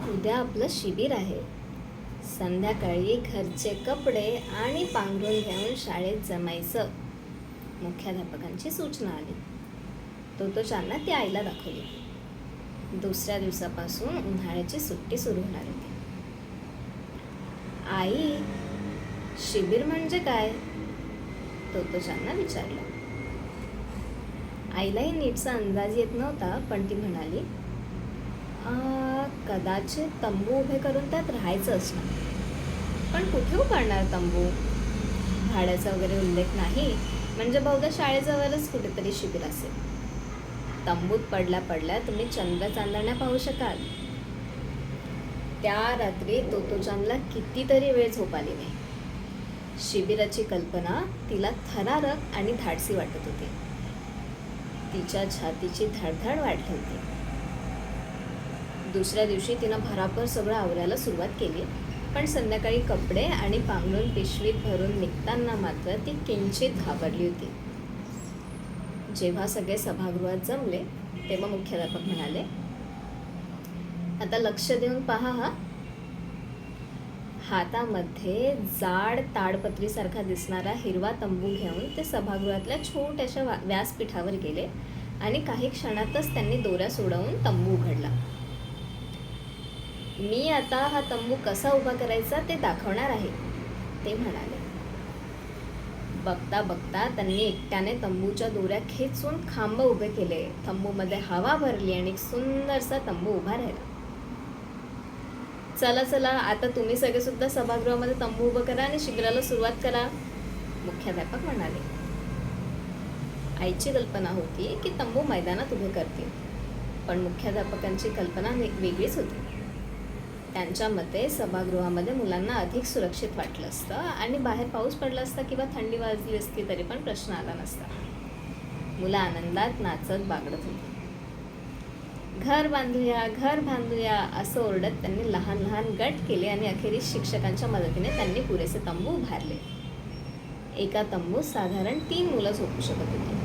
उद्या आपलं शिबिर आहे. संध्याकाळी घरचे कपडे आणि पांघरूण घेऊन शाळेत जमायचं. मुख्याध्यापकांची सूचना आली. तोतोचानला ती आईला दाखवली. दुसऱ्या दिवसापासून उन्हाळ्याची सुट्टी सुरू होणार होती. आई, शिबिर म्हणजे काय? तोतोचानला विचारलं. आईलाही नीटचा अंदाज येत नव्हता, पण ती म्हणाली, कदाचित तंबू उभे करून त्यात राहायचं असणार. पण कुठे उभारणार तंबू? भाड्याचा वगैरे उल्लेख नाही, म्हणजे बहुधा शाळेजवळच कुठेतरी शिबिर असेल. तंबूत पडल्या पडल्या तुम्ही चंद्र चांदण्या पाहू शकाल. त्या रात्री तोतोचानला कितीतरी वेळ झोप आली नाही. शिबिराची कल्पना तिला थरारक आणि धाडसी वाटत होती. तिच्या छातीची धडधड वाढली होती. दुसऱ्या दिवशी तिनं भराभर सगळं आवरायला सुरुवात केली, पण संध्याकाळी कपडे आणि पांघरून पिशवीत भरून निघताना मात्र ती किंचित घाबरली होती. जेव्हा सगळे सभागृहात जमले तेव्हा मुख्याध्यापक म्हणाले, आता लक्ष देऊन पहा हा. हातामध्ये जाड ताडपत्रीसारखा दिसणारा हिरवा तंबू घेऊन ते सभागृहातल्या छोट्याशा व्यासपीठावर गेले आणि काही क्षणातच त्यांनी दोऱ्या सोडवून तंबू उघडला. मी आता हा तंबू कसा उभा करायचा ते दाखवणार आहे, ते म्हणाले. बघता बघता त्यांनी एकट्याने तंबूच्या दोऱ्या खेचून खांब उभे केले. तंबूमध्ये हवा भरली आणि एक सुंदरसा तंबू उभा राहिला. चला चला, आता तुम्ही सगळे सुद्धा सभागृहामध्ये तंबू उभं करा आणि शिबिराला सुरुवात करा, मुख्याध्यापक म्हणाले. आईची कल्पना होती की तंबू मैदानात उभे करतील, पण मुख्याध्यापकांची कल्पना वेगळीच होती. त्यांच्या मते सभागृहामध्ये मुलांना अधिक सुरक्षित वाटलं असतं आणि बाहेर पाऊस पडला असता किंवा थंडी वाजली असती तरी पण प्रश्न आला नसता. मुलं आनंदात नाचत बागडत होती. घर बांधूया, घर बांधूया असं ओरडत त्यांनी लहान लहान गट केले आणि अखेरीस शिक्षकांच्या मदतीने त्यांनी पुरेसे तंबू उभारले. एका तंबूत साधारण 3 मुलं झोपू शकत होती.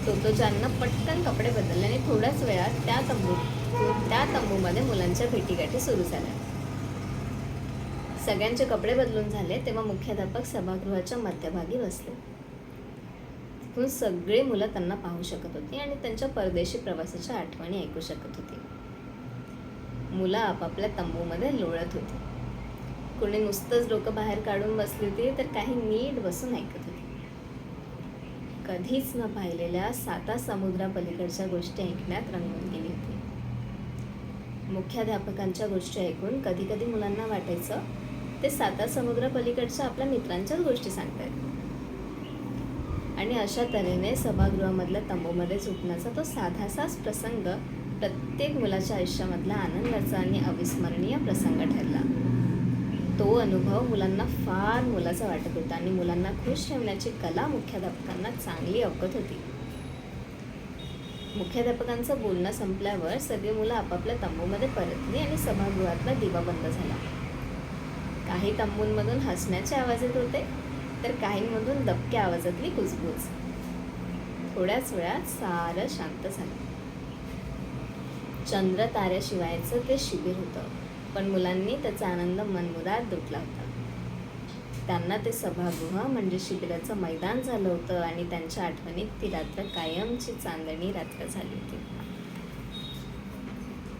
तोतोचाननं पटकन कपडे बदलले आणि थोड्याच वेळात त्या तंबूमध्ये मुलांच्या भेटीगाठी सुरू झाल्या. सगळ्यांचे कपडे बदलून झाले तेव्हा मुख्याध्यापक सभागृहाच्या मध्यभागी बसले. तिथून सगळे मुलं त्यांना पाहू शकत होती आणि त्यांच्या परदेशी प्रवासाच्या आठवणी ऐकू शकत होती. मुलं आपापल्या तंबूमध्ये लोळत होती. कोणी नुसतंच डोकं बाहेर काढून बसली होती, तर काही नीट बसून ऐकत होती. कधीच न पाहिलेल्या 7 समुद्रापलीकडच्या गोष्टी ऐकण्यात रंगून गेली होती. मुख्याध्यापकांच्या गोष्टी ऐकून कधी कधी मुलांना वाटायचं ते 7 समुद्रापलीकडच्या आपल्या मित्रांच्याच गोष्टी सांगतायत. आणि अशा तऱ्हेने सभागृहामधल्या तंबूमध्ये झोपण्याचा तो साधासाच प्रसंग प्रत्येक मुलाच्या आयुष्यामधला आनंदाचा आणि अविस्मरणीय प्रसंग ठरला. तो अनुभव मुलांना फार मोलाचा वाटत होता आणि मुलांना खुश ठेवण्याची कला मुख्याध्यापकांना चांगली अवगत होती. मुख्याध्यापकांचं बोलणं संपल्यावर सगळी मुलं आपापल्या तंबूमध्ये परतली आणि सभागृहातला दिवा बंद झाला. काही तंबूंमधून हसण्याचे आवाज येत होते, तर काहींमधून दबक्या आवाजातली कुजबूज. थोड्याच वेळात सारं शांत झालं. चंद्र ताऱ्याशिवायचं ते शिबिर होतं, पण मुलांनी त्याचा आनंद मनमुराद लुटला होता. त्यांना ते सभागृह म्हणजे शिबिराचं मैदान झालं होतं आणि त्यांच्या आठवणीत ती रात्र कायमची चांदणी रात्र झाली होती.